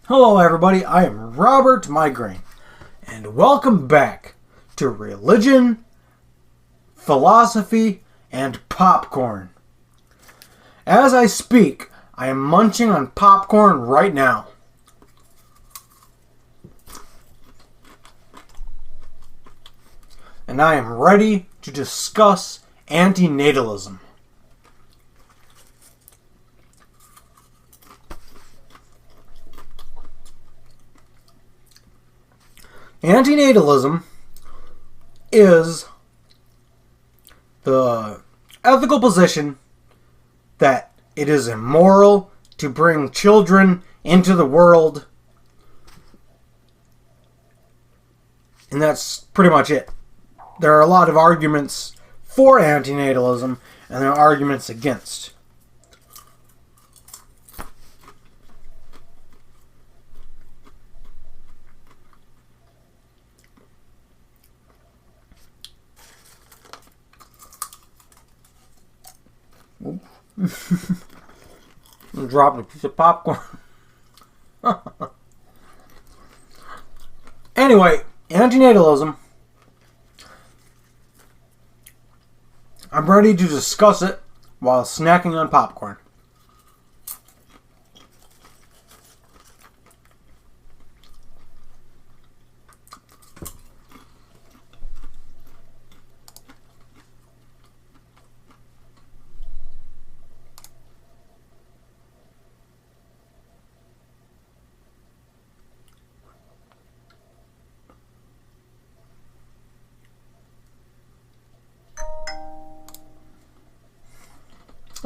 Hello everybody, I am Robert Migraine, and welcome back to Religion, Philosophy, and Popcorn. As I speak, I am munching on popcorn right now. And I am ready to discuss antinatalism. Antinatalism is the ethical position that it is immoral to bring children into the world. And that's pretty much it. There are a lot of arguments for antinatalism, and there are arguments against. I'm dropping a piece of popcorn. Anyway, antinatalism. I'm ready to discuss it while snacking on popcorn.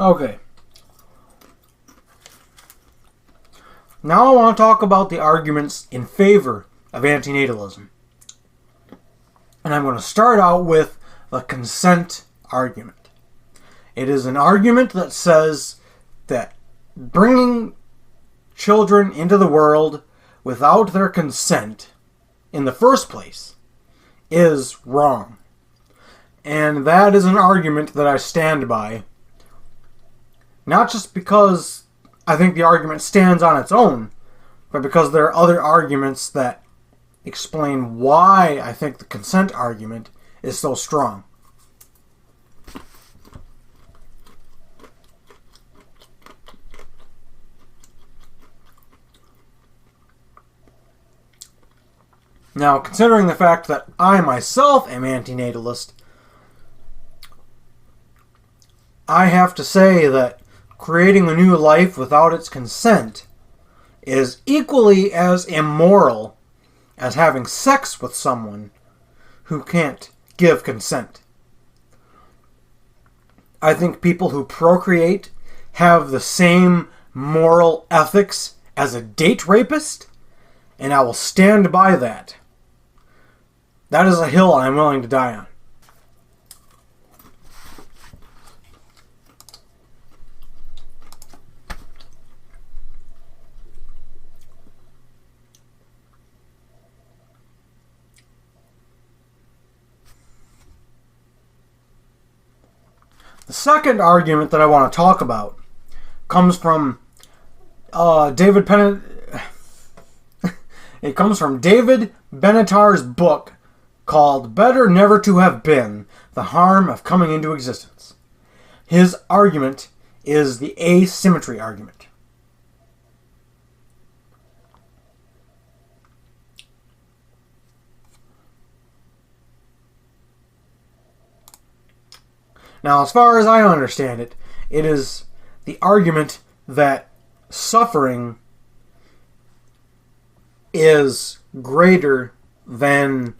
Okay. Now I want to talk about the arguments in favor of antinatalism. And I'm going to start out with the consent argument. It is an argument that says that bringing children into the world without their consent in the first place is wrong. And that is an argument that I stand by. Not just because I think the argument stands on its own, but because there are other arguments that explain why I think the consent argument is so strong. Now, considering the fact that I myself am antinatalist, I have to say that creating a new life without its consent is equally as immoral as having sex with someone who can't give consent. I think people who procreate have the same moral ethics as a date rapist, and I will stand by that. That is a hill I'm willing to die on. The second argument that I want to talk about comes from David Benatar's book called Better Never to Have Been: The Harm of Coming into Existence. His argument is the asymmetry argument. Now, as far as I understand it, it is the argument that suffering is greater than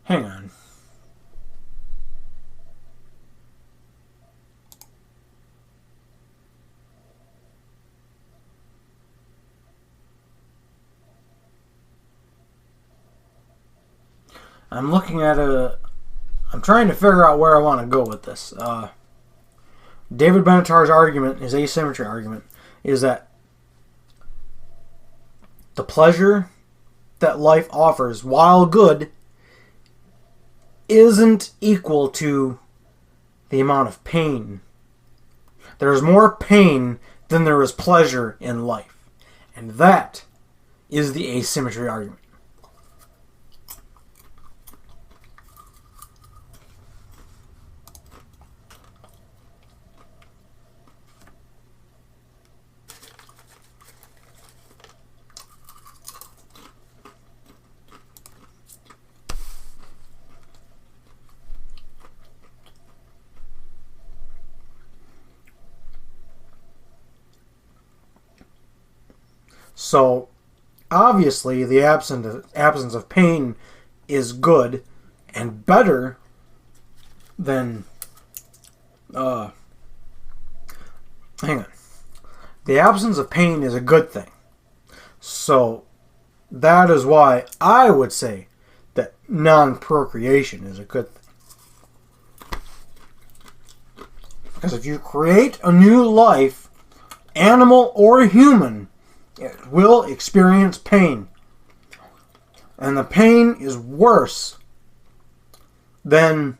hang on. I'm trying to figure out where I want to go with this. David Benatar's argument, his asymmetry argument, is that the pleasure that life offers, while good, isn't equal to the amount of pain. There is more pain than there is pleasure in life. And that is the asymmetry argument. So, obviously, the absence of pain is good and better than... hang on. The absence of pain is a good thing. So, that is why I would say that non-procreation is a good thing. Because if you create a new life, animal or human, it will experience pain. And the pain is worse than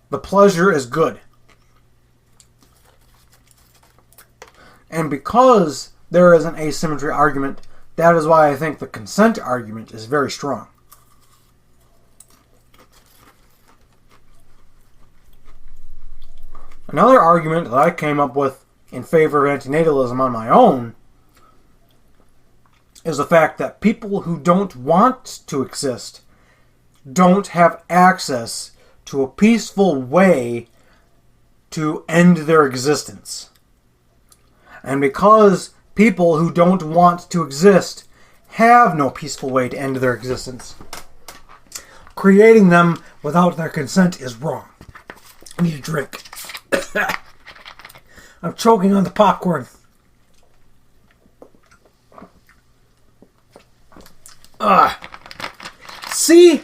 the pleasure is good. And because there is an asymmetry argument, that is why I think the consent argument is very strong. Another argument that I came up with in favor of antinatalism on my own is the fact that people who don't want to exist don't have access to a peaceful way to end their existence. And because people who don't want to exist have no peaceful way to end their existence, creating them without their consent is wrong. I need a drink. I'm choking on the popcorn. See?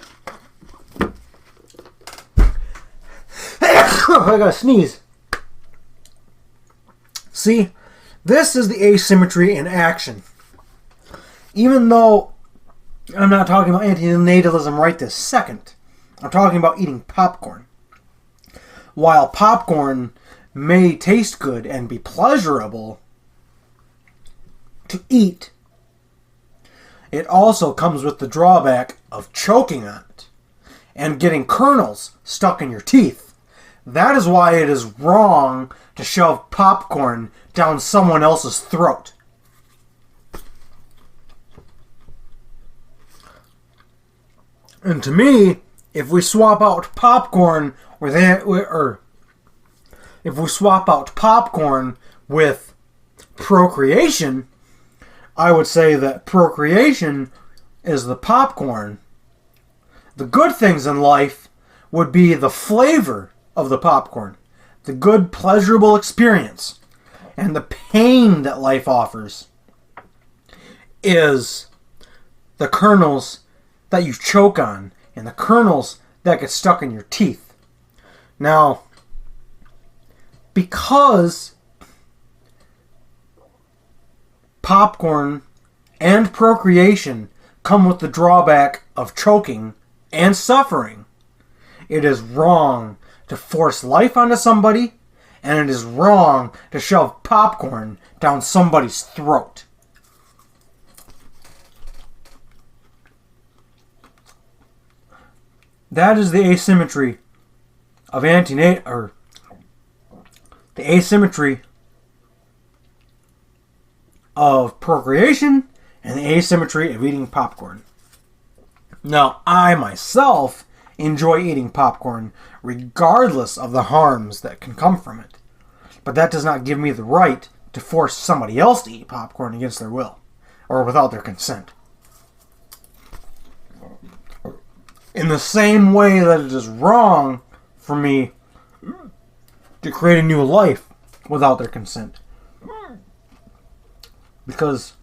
I gotta sneeze. See? This is the asymmetry in action. Even though I'm not talking about antinatalism right this second, I'm talking about eating popcorn. While popcorn may taste good and be pleasurable to eat, it also comes with the drawback of choking on it and getting kernels stuck in your teeth. That is why it is wrong to shove popcorn down someone else's throat. And to me, if we swap out popcorn with procreation, I would say that procreation is the popcorn. The good things in life would be the flavor of the popcorn, the good pleasurable experience, and the pain that life offers is the kernels that you choke on and the kernels that get stuck in your teeth. Now, because popcorn and procreation come with the drawback of choking and suffering, it is wrong to force life onto somebody, and it is wrong to shove popcorn down somebody's throat. That is the asymmetry of the asymmetry of procreation and the asymmetry of eating popcorn. Now, I myself enjoy eating popcorn regardless of the harms that can come from it. But that does not give me the right to force somebody else to eat popcorn against their will or without their consent. In the same way that it is wrong for me to create a new life without their consent. Because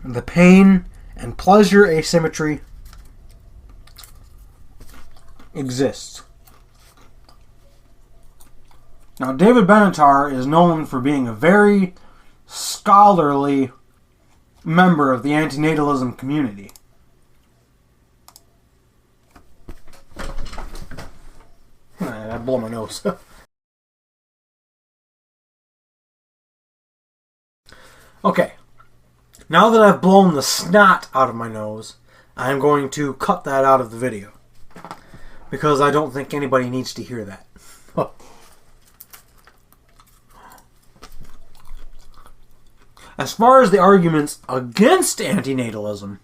the pain and pleasure asymmetry exists. Now, David Benatar is known for being a very scholarly member of the antinatalism community. I blow my nose. Okay, now that I've blown the snot out of my nose, I'm going to cut that out of the video. Because I don't think anybody needs to hear that. As far as the arguments against antinatalism,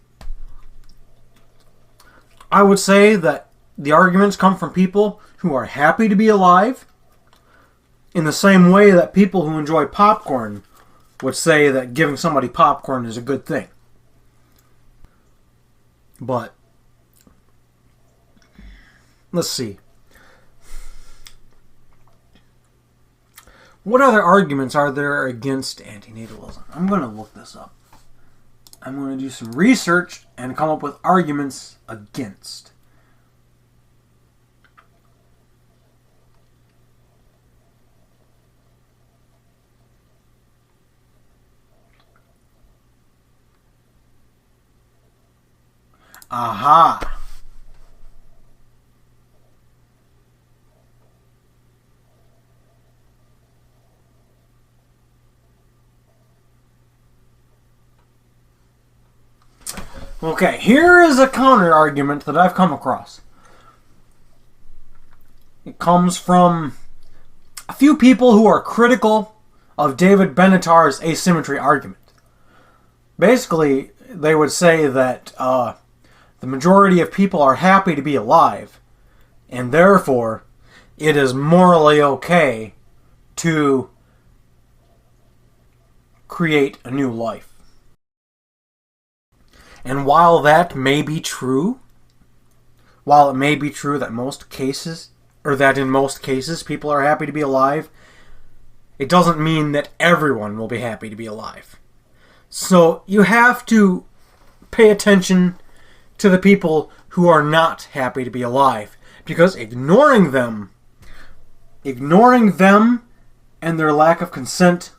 I would say that the arguments come from people who are happy to be alive, in the same way that people who enjoy popcorn would say that giving somebody popcorn is a good thing. But let's see. What other arguments are there against antinatalism? I'm going to look this up. I'm going to do some research and come up with arguments against. Aha! Okay, here is a counter argument that I've come across. It comes from a few people who are critical of David Benatar's asymmetry argument. Basically, they would say that the majority of people are happy to be alive, and therefore it is morally okay to create a new life. And while that may be true, while it may be true that most cases, or that in most cases people are happy to be alive, it doesn't mean that everyone will be happy to be alive. So you have to pay attention to the people who are not happy to be alive, because ignoring them and their lack of consent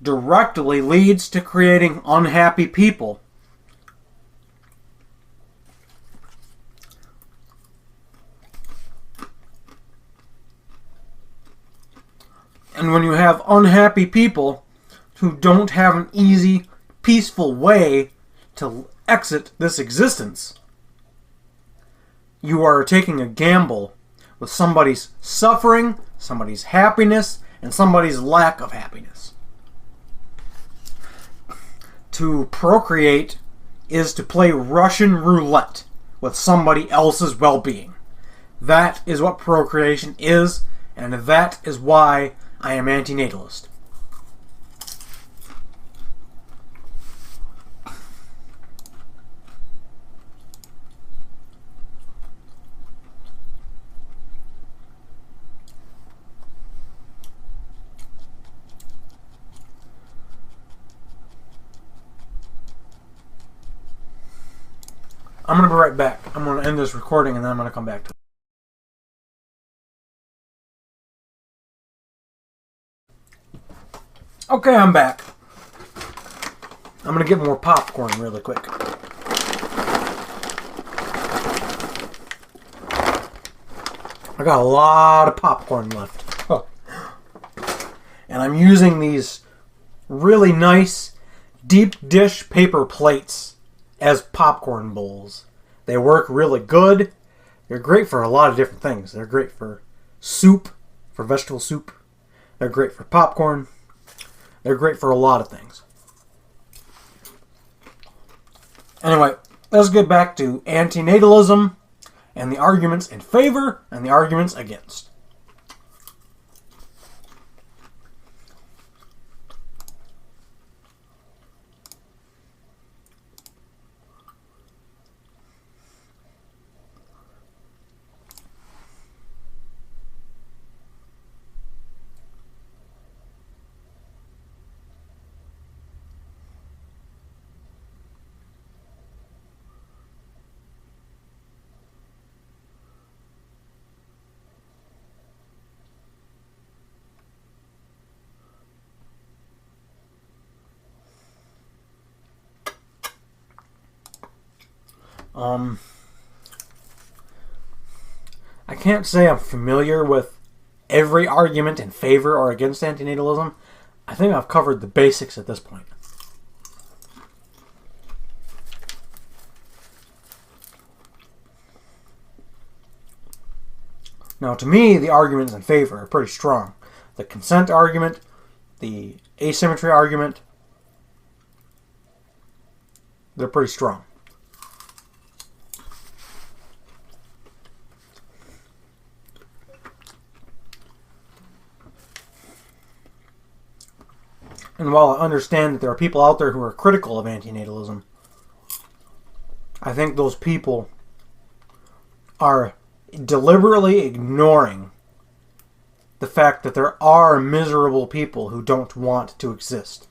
directly leads to creating unhappy people. And when you have unhappy people who don't have an easy, peaceful way to exit this existence, you are taking a gamble with somebody's suffering, somebody's happiness, and somebody's lack of happiness. To procreate is to play Russian roulette with somebody else's well-being. That is what procreation is, and that is why I am antinatalist. I'm going to be right back. I'm going to end this recording and then I'm going to come back to it. Okay, I'm back. I'm going to get more popcorn really quick. I got a lot of popcorn left. And I'm using these really nice deep dish paper plates as popcorn bowls. They work really good. They're great for a lot of different things. They're great for soup, for vegetable soup. They're great for popcorn. They're great for a lot of things. Anyway, let's get back to antinatalism and the arguments in favor and the arguments against. I can't say I'm familiar with every argument in favor or against antinatalism. I think I've covered the basics at this point. Now, to me, the arguments in favor are pretty strong. The consent argument, the asymmetry argument, they're pretty strong. And while I understand that there are people out there who are critical of antinatalism, I think those people are deliberately ignoring the fact that there are miserable people who don't want to exist.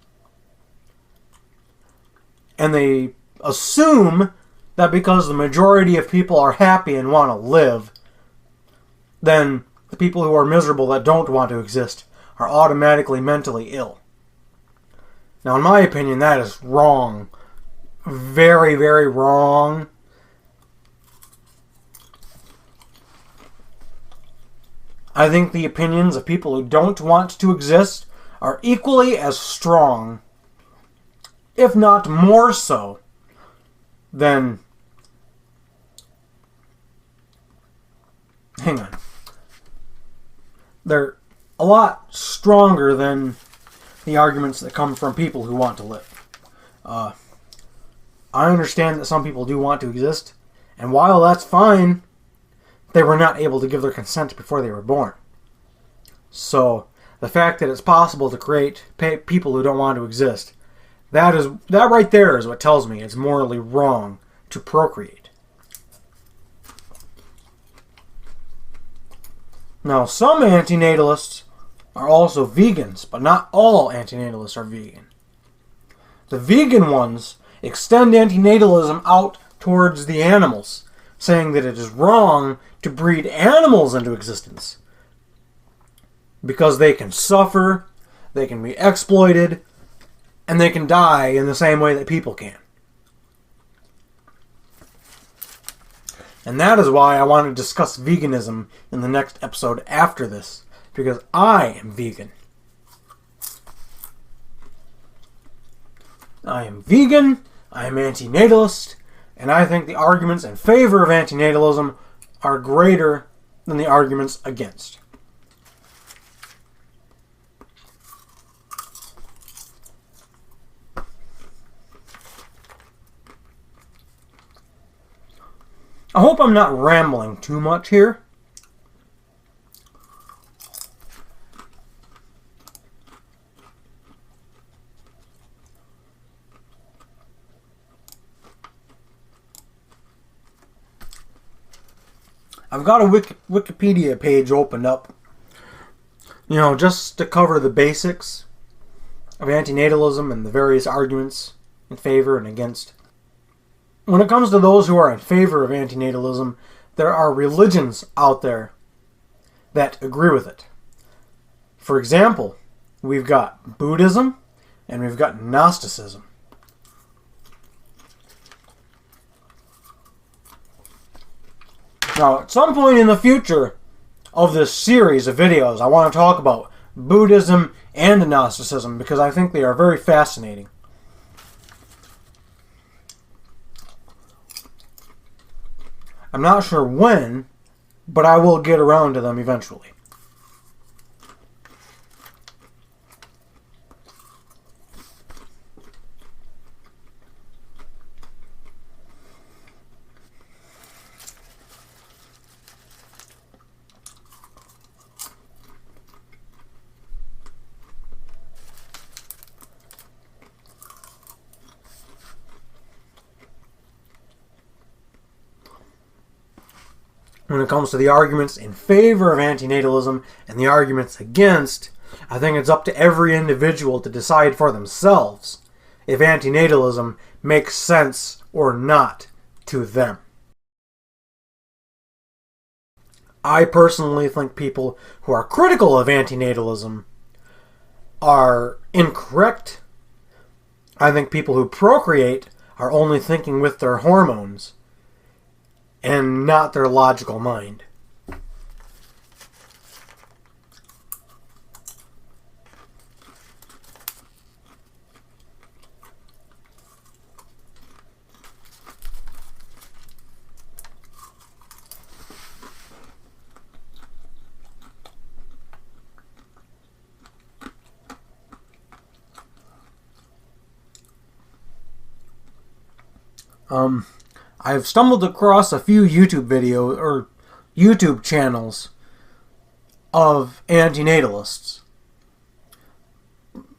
And they assume that because the majority of people are happy and want to live, then the people who are miserable that don't want to exist are automatically mentally ill. Now, in my opinion, that is wrong. Very, very wrong. I think the opinions of people who don't want to exist are equally as strong, if not more so, than... Hang on. They're a lot stronger than the arguments that come from people who want to live. I understand that some people do want to exist, and while that's fine, they were not able to give their consent before they were born. So, the fact that it's possible to create people who don't want to exist, that right there is what tells me it's morally wrong to procreate. Now, some antinatalists are also vegans, but not all antinatalists are vegan. The vegan ones extend antinatalism out towards the animals, saying that it is wrong to breed animals into existence because they can suffer, they can be exploited, and they can die in the same way that people can. And that is why I want to discuss veganism in the next episode after this, because I am vegan. I am vegan, I am antinatalist, and I think the arguments in favor of antinatalism are greater than the arguments against. I hope I'm not rambling too much here. I've got a Wikipedia page opened up, just to cover the basics of antinatalism and the various arguments in favor and against. When it comes to those who are in favor of antinatalism, there are religions out there that agree with it. For example, we've got Buddhism and we've got Gnosticism. Now, at some point in the future of this series of videos, I want to talk about Buddhism and Gnosticism because I think they are very fascinating. I'm not sure when, but I will get around to them eventually. When it comes to the arguments in favor of antinatalism and the arguments against, I think it's up to every individual to decide for themselves if antinatalism makes sense or not to them. I personally think people who are critical of antinatalism are incorrect. I think people who procreate are only thinking with their hormones. and not their logical mind. I've stumbled across a few YouTube videos or YouTube channels of antinatalists.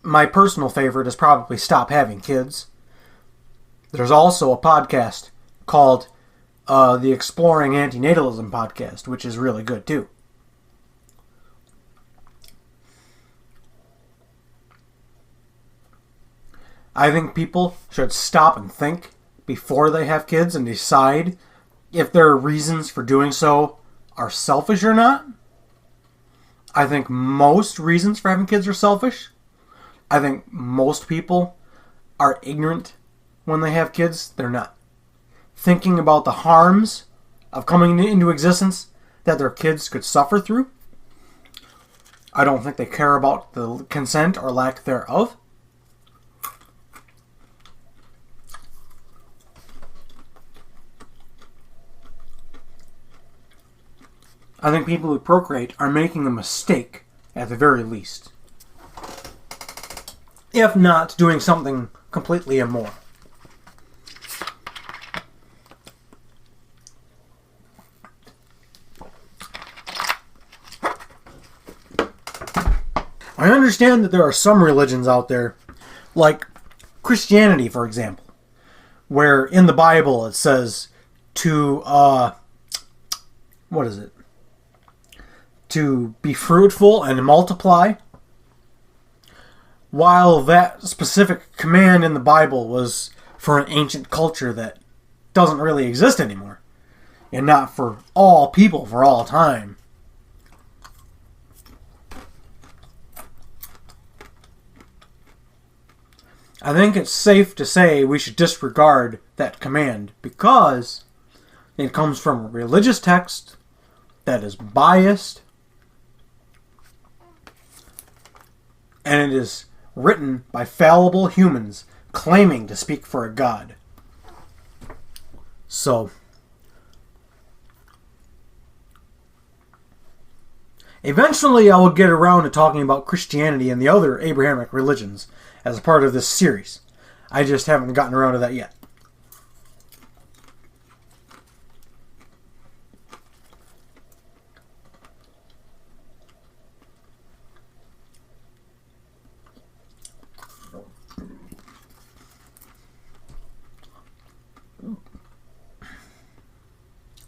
My personal favorite is probably Stop Having Kids. There's also a podcast called the Exploring Antinatalism podcast, which is really good too. I think people should stop and think before they have kids and decide if their reasons for doing so are selfish or not. I think most reasons for having kids are selfish. I think most people are ignorant when they have kids. They're not thinking about the harms of coming into existence that their kids could suffer through. I don't think they care about the consent or lack thereof. I think people who procreate are making a mistake at the very least, if not doing something completely immoral. I understand that there are some religions out there, like Christianity, for example, where in the Bible it says to, to be fruitful and multiply. While that specific command in the Bible was for an ancient culture that doesn't really exist anymore, and not for all people for all time. I think it's safe to say we should disregard that command because it comes from a religious text that is biased, and it is written by fallible humans claiming to speak for a god. So, eventually I will get around to talking about Christianity and the other Abrahamic religions as a part of this series. I just haven't gotten around to that yet.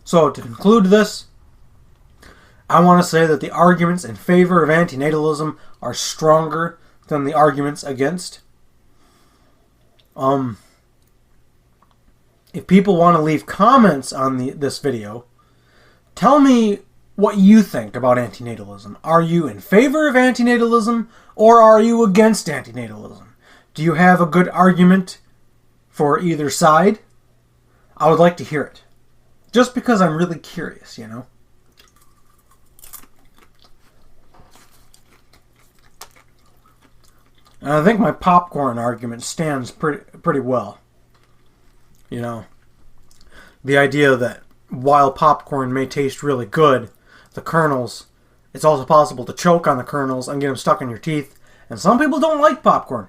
So, to conclude this, I want to say that the arguments in favor of antinatalism are stronger than the arguments against. If people want to leave comments on this video, tell me what you think about antinatalism. Are you in favor of antinatalism or are you against antinatalism? Do you have a good argument for either side? I would like to hear it. Just because I'm really curious, you know? And I think my popcorn argument stands pretty well. You know, the idea that while popcorn may taste really good, the kernels, it's also possible to choke on the kernels and get them stuck in your teeth. And some people don't like popcorn.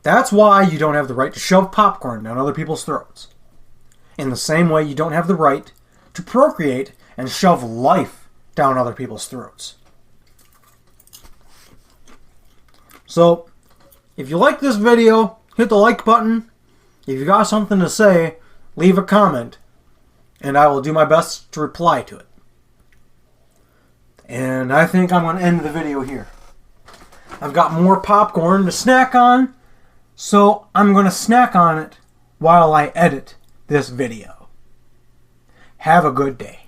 That's why you don't have the right to shove popcorn down other people's throats. In the same way you don't have the right to procreate and shove life down other people's throats. So, if you like this video, hit the like button. If you got something to say, leave a comment, and I will do my best to reply to it. And I think I'm going to end the video here. I've got more popcorn to snack on, so I'm going to snack on it while I edit this video. Have a good day.